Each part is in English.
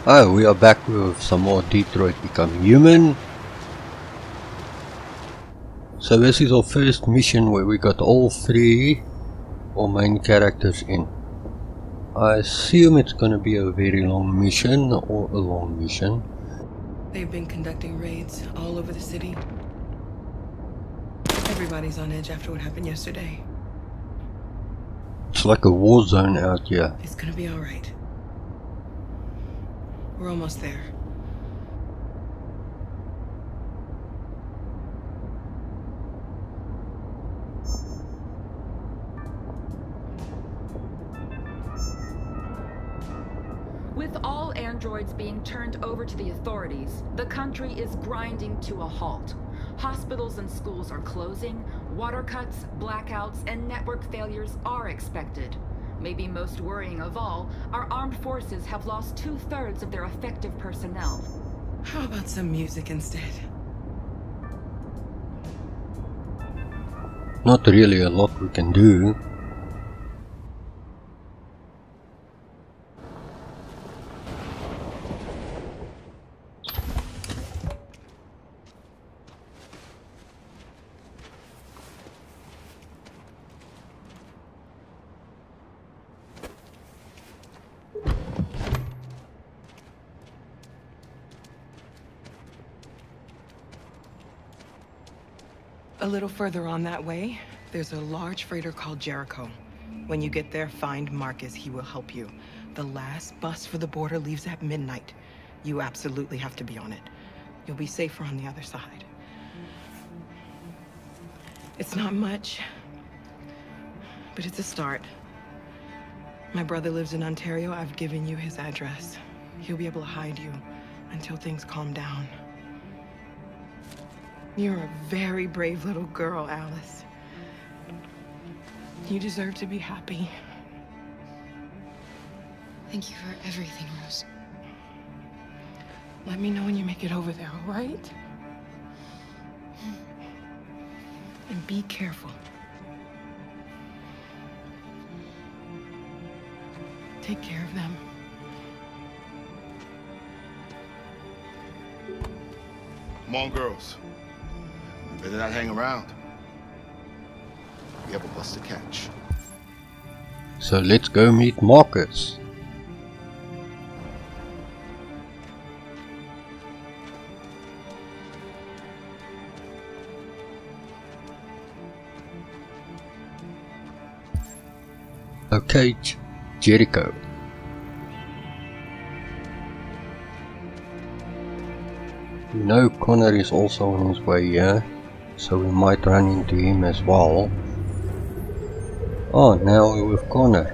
Oh, we are back with some more Detroit Become Human. So this is our first mission where we got all three our main characters in. I assume it's gonna be a very long mission or a long mission. They've been conducting raids all over the city. Everybody's on edge after what happened yesterday. It's like a war zone out here. It's gonna be alright. We're almost there. With all androids being turned over to the authorities, the country is grinding to a halt. Hospitals and schools are closing, water cuts, blackouts, and network failures are expected. Maybe most worrying of all, our armed forces have lost 2/3 of their effective personnel. How about some music instead? Not really a lot we can do. A little further on that way, there's a large freighter called Jericho. When you get there, find Marcus. He will help you. The last bus for the border leaves at midnight. You absolutely have to be on it. You'll be safer on the other side. It's not much, but it's a start. My brother lives in Ontario. I've given you his address. He'll be able to hide you until things calm down. You're a very brave little girl, Alice. You deserve to be happy. Thank you for everything, Rose. Let me know when you make it over there, all right? And be careful. Take care of them. Come on, girls. Better not hang around. We have a bus to catch. So let's go meet Marcus. Okay, Jericho. We know Connor is also on his way here, so we might run into him as well. Oh, now we're with Connor.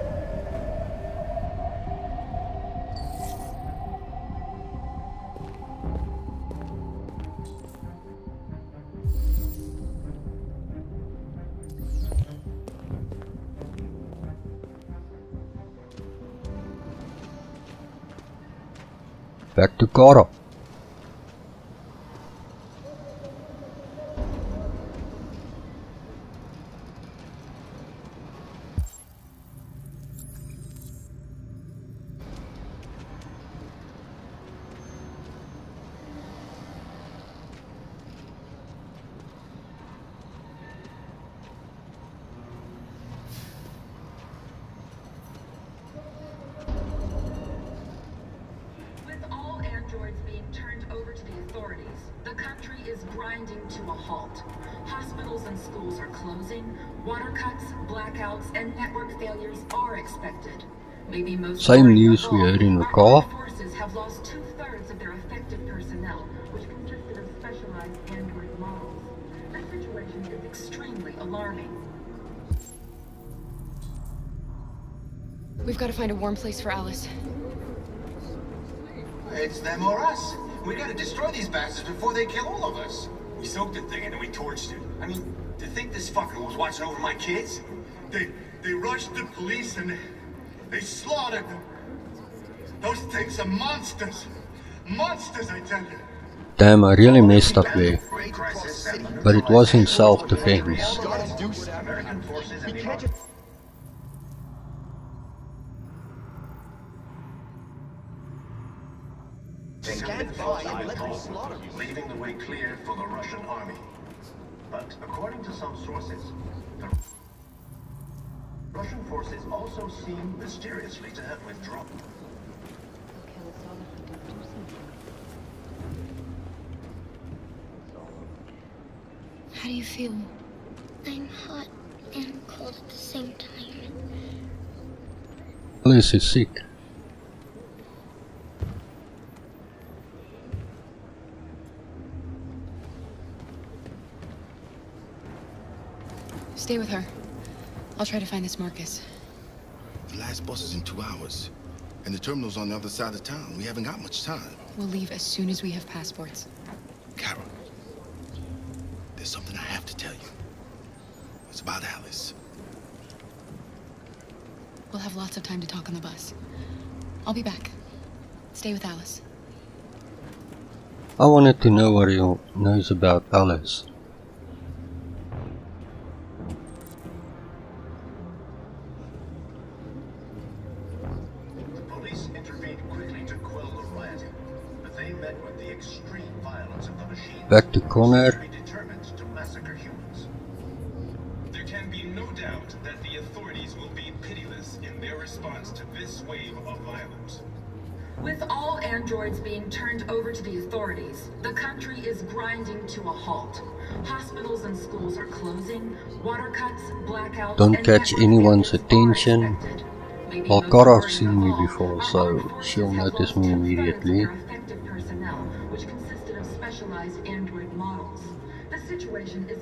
Back to Cara. Being turned over to the authorities, the country is grinding to a halt. Hospitals and schools are closing, water cuts, blackouts, and network failures are expected. Maybe most same news we heard in the car. Forces have lost 2/3 of their effective personnel, which consisted of specialized android models. That situation is extremely alarming. We've got to find a warm place for Alice. It's them or us. We gotta destroy these bastards before they kill all of us. We soaked the thing and then we torched it. I mean, to think this fucker was watching over my kids? They rushed the police and they slaughtered them. Those things are monsters. Monsters, I tell you. Damn, I really messed up there. But it was in self-defense. leaving the way clear for the Russian army. But according to some sources, the Russian forces also seem mysteriously to have withdrawn. How do you feel? I'm hot and cold at the same time. Alice is sick. Stay with her. I'll try to find this Marcus. The last bus is in 2 hours. And the terminal's on the other side of town. We haven't got much time. We'll leave as soon as we have passports. Carol, there's something I have to tell you. It's about Alice. We'll have lots of time to talk on the bus. I'll be back. Stay with Alice. I wanted to know what he knows about Alice. Police intervened quickly to quell the rioting, but they met with the extreme violence of the machine. Back to Connor. Determined to massacre humans. There can be no doubt that the authorities will be pitiless in their response to this wave of violence. With all androids being turned over to the authorities, the country is grinding to a halt. Hospitals and schools are closing, water cuts, blackouts, Don't and catch network anyone's outages are attention. expected. Maybe Well, most Kara's worrying seen of me all, before, our so armed forces she'll have notice lost me 2/3 immediately. of their effective personnel, which consisted of specialized android models. The situation is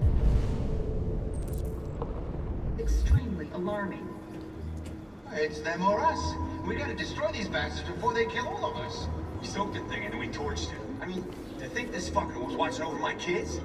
extremely alarming. It's them or us. We gotta destroy these bastards before they kill all of us. We soaked the thing and then we torched it. I mean, to think this fucker was watching over my kids?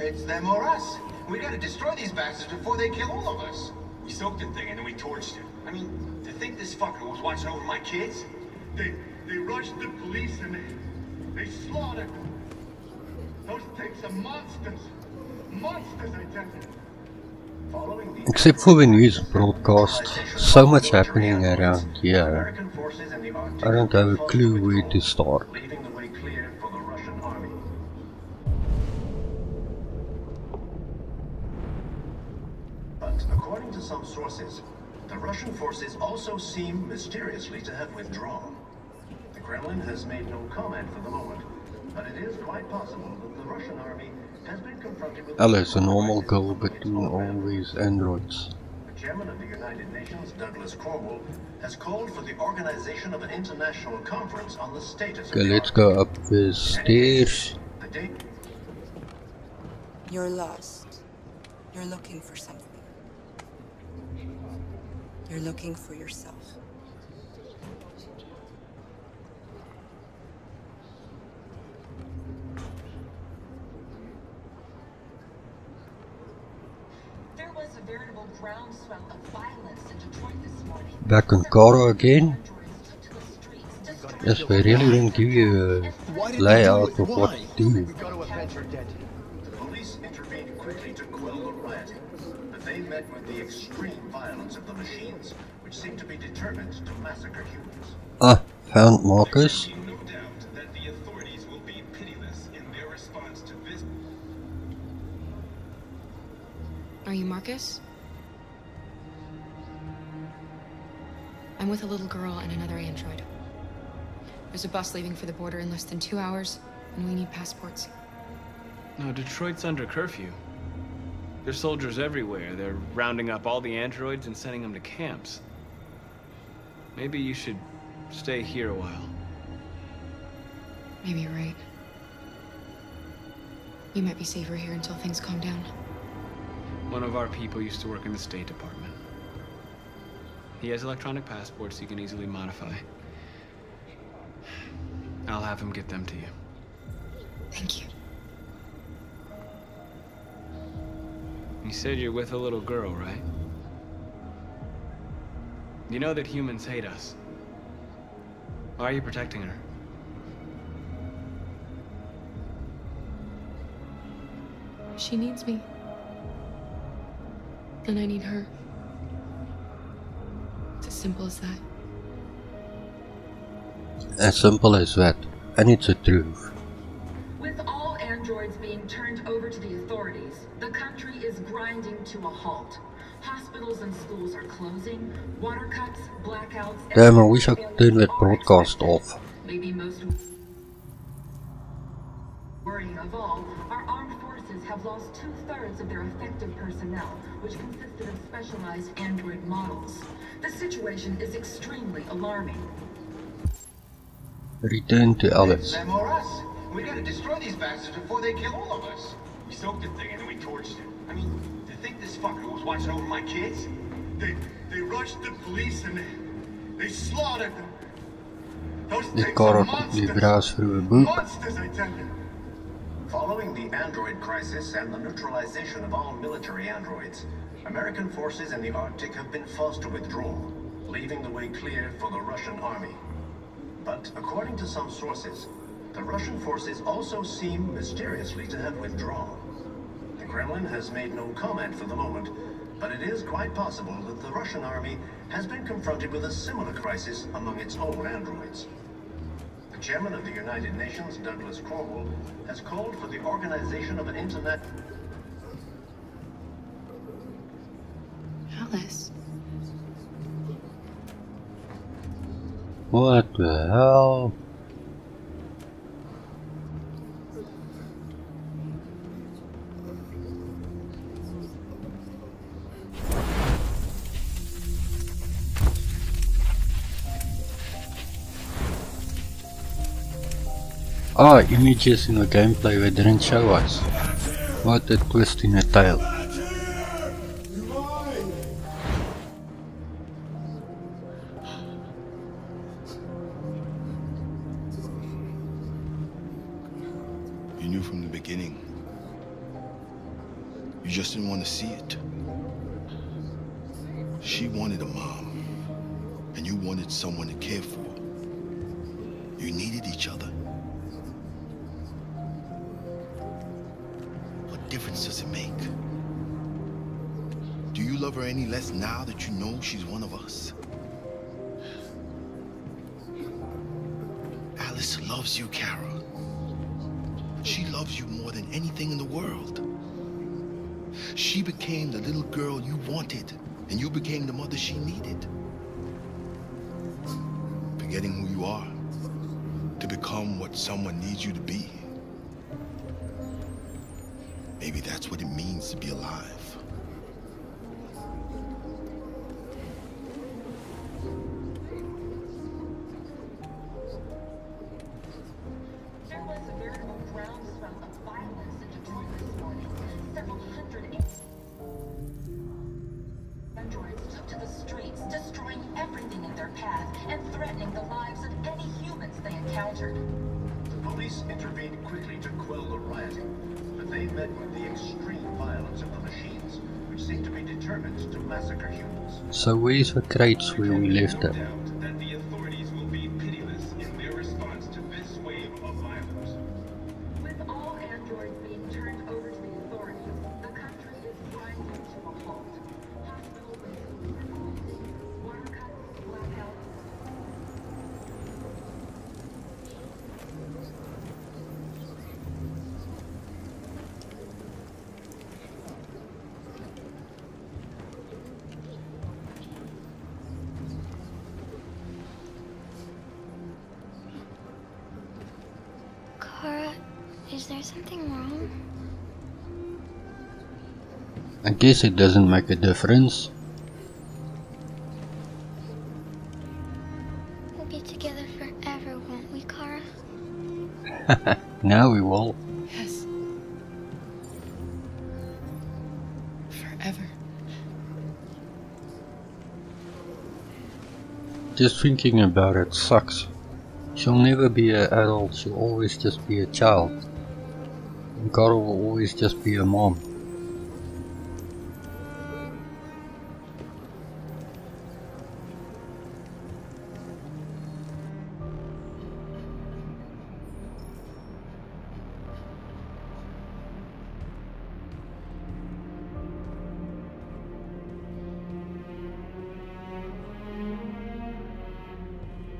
It's them or us. We gotta destroy these bastards before they kill all of us. We soaked the thing and then we torched it. I mean, to think this fucker was watching over my kids? They rushed the police and they slaughtered them. Those things are monsters. Monsters, I tell you. Following the Except for the news broadcast, so much happening around here. American forces and the Arctic I don't have a fought clue with where all, to start. leaving the way clear for the Russian army. But according to some sources, the Russian forces also seem mysteriously to have withdrawn. The Kremlin has made no comment for the moment, but it is quite possible that the Russian army has been confronted with Alice, a normal girl between all these androids. The chairman of the United Nations, Douglas Cornwall, has called for the organization of an international conference on the status Okay, of the let's Arctic. go up the stairs. The date You're lost. You're looking for something. You're looking for yourself. There was a veritable groundswell of violence in Detroit this morning. Back on Kara again. Androids took to the streets, destroying Yes, they really don't give you a layout of what to do. The police intervened quickly to quell the rioting, but they met with the extreme violence of the machines, which seem to be determined to massacre humans. Ah, found Marcus. There can be no doubt that the authorities will be pitiless in their response to this. Are you Marcus? I'm with a little girl and another android. There's a bus leaving for the border in less than 2 hours, and we need passports. No, Detroit's under curfew. There's soldiers everywhere. They're rounding up all the androids and sending them to camps. Maybe you should stay here a while. Maybe you're right. You might be safer here until things calm down. One of our people used to work in the State Department. He has electronic passports he can easily modify. I'll have him get them to you. Thank you. You said you're with a little girl, right? You know that humans hate us. Why are you protecting her? She needs me. And I need her. It's as simple as that. As simple as that. And it's the truth. With all androids being turned over to the authorities, the country is grinding to a halt. Hospitals and schools are closing, water cuts, blackouts... Damn, I wish I could turn that broadcast off. Maybe most worrying of all, our armed forces have lost 2/3 of their effective personnel, which consisted of specialized android models. The situation is extremely alarming. Return to Alice. Them or us. We gotta destroy these bastards before they kill all of us. We soaked the thing and then we torched it. I mean, to think this fucker was watching over my kids? They rushed the police and they slaughtered them. Those Dit things kar are op die monsters. braas vir 'n boek. Monsters, I tell you. Following the android crisis and the neutralization of all military androids, American forces in the Arctic have been forced to withdraw, leaving the way clear for the Russian army. But according to some sources, the Russian forces also seem mysteriously to have withdrawn. The Kremlin has made no comment for the moment, but it is quite possible that the Russian army has been confronted with a similar crisis among its own androids. The chairman of the United Nations, Douglas Cornwall, has called for the organization of an internet... Alice. What the hell? Ah, images in the gameplay they didn't show us. What a twist in a tale. You knew from the beginning. You just didn't want to see it. She wanted a mom, and you wanted someone to care for. You needed each other. What difference does it make? Do you love her any less now that you know she's one of us? Alice loves you, Kara. She loves you more than anything in the world. She became the little girl you wanted, and you became the mother she needed. Forgetting who you are to become what someone needs you to be. Maybe that's what it means to be alive. There was a veritable groundswell of violence in Detroit this morning. Several hundred androids took to the streets, destroying everything in their path and threatening the lives of any humans they encountered. The police intervened quickly to quell the rioting, but they met with the extreme violence of the machines, which seem to be determined to massacre humans. So where's the crates where we left No it? doubt that the authorities will be pitiless in their response to this wave of violence. With all androids being turned over to the authorities, the country is grinding to a halt. Hospitals and schools are closing, water cuts, blackouts. Kara, is there something wrong? I guess it doesn't make a difference. We'll be together forever, won't we, Kara? Now we will. Yes. Forever. Just thinking about it sucks. She'll never be an adult, she'll always just be a child. And Kara will always just be a mom.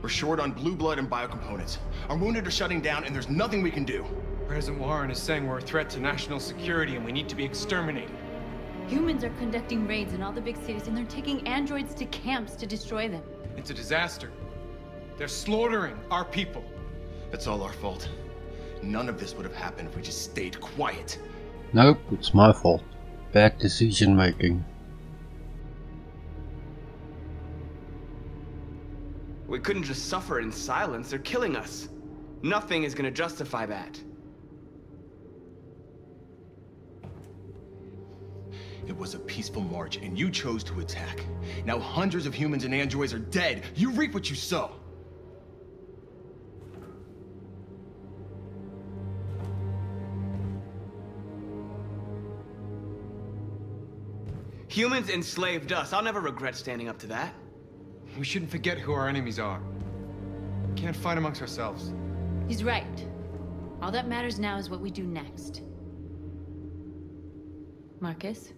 We're short on blue blood and biocomponents. Our wounded are shutting down and there's nothing we can do. President Warren is saying we're a threat to national security and we need to be exterminated. Humans are conducting raids in all the big cities and they're taking androids to camps to destroy them. It's a disaster. They're slaughtering our people. That's all our fault. None of this would have happened if we just stayed quiet. Nope, it's my fault. Bad decision making. We couldn't just suffer in silence. They're killing us. Nothing is gonna justify that. It was a peaceful march, and you chose to attack. Now hundreds of humans and androids are dead. You reap what you sow. Humans enslaved us. I'll never regret standing up to that. We shouldn't forget who our enemies are. We can't fight amongst ourselves. He's right. All that matters now is what we do next. Marcus?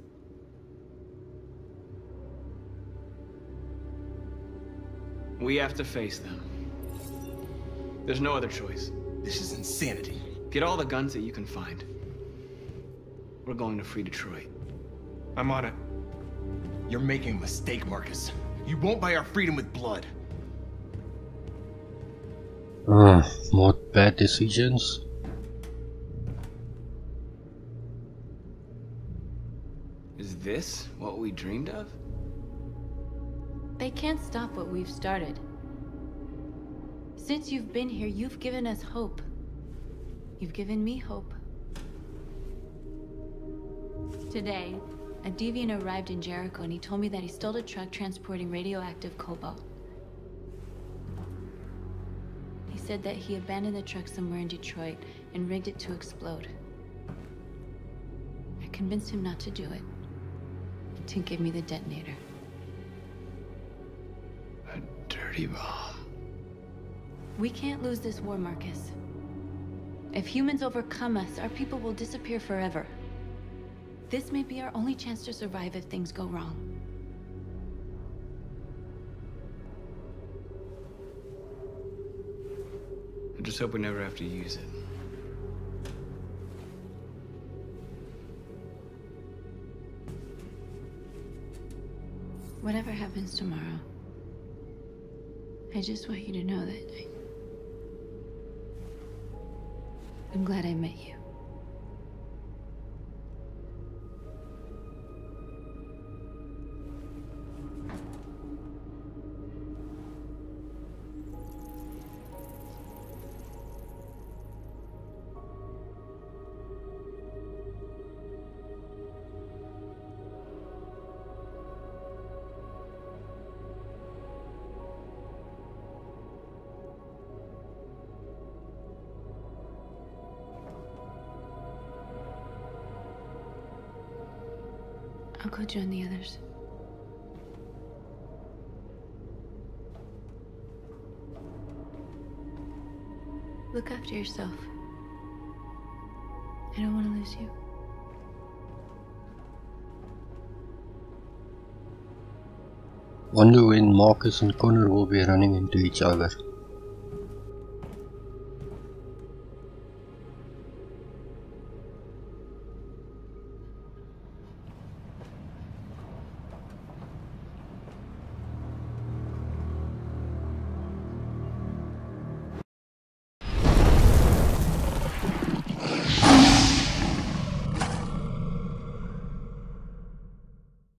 We have to face them. There's no other choice. This is insanity. Get all the guns that you can find. We're going to free Detroit. I'm on it. You're making a mistake, Marcus. You won't buy our freedom with blood. More bad decisions. Is this what we dreamed of? They can't stop what we've started. Since you've been here, you've given us hope. You've given me hope. Today, a deviant arrived in Jericho and he told me that he stole a truck transporting radioactive cobalt. He said that he abandoned the truck somewhere in Detroit and rigged it to explode. I convinced him not to do it, to give me the detonator. A dirty bomb. We can't lose this war, Marcus. If humans overcome us, our people will disappear forever. This may be our only chance to survive if things go wrong. I just hope we never have to use it. Whatever happens tomorrow, I just want you to know that I'm glad I met you. I'll go join the others. Look after yourself. I don't want to lose you. Wonder when Marcus and Connor will be running into each other.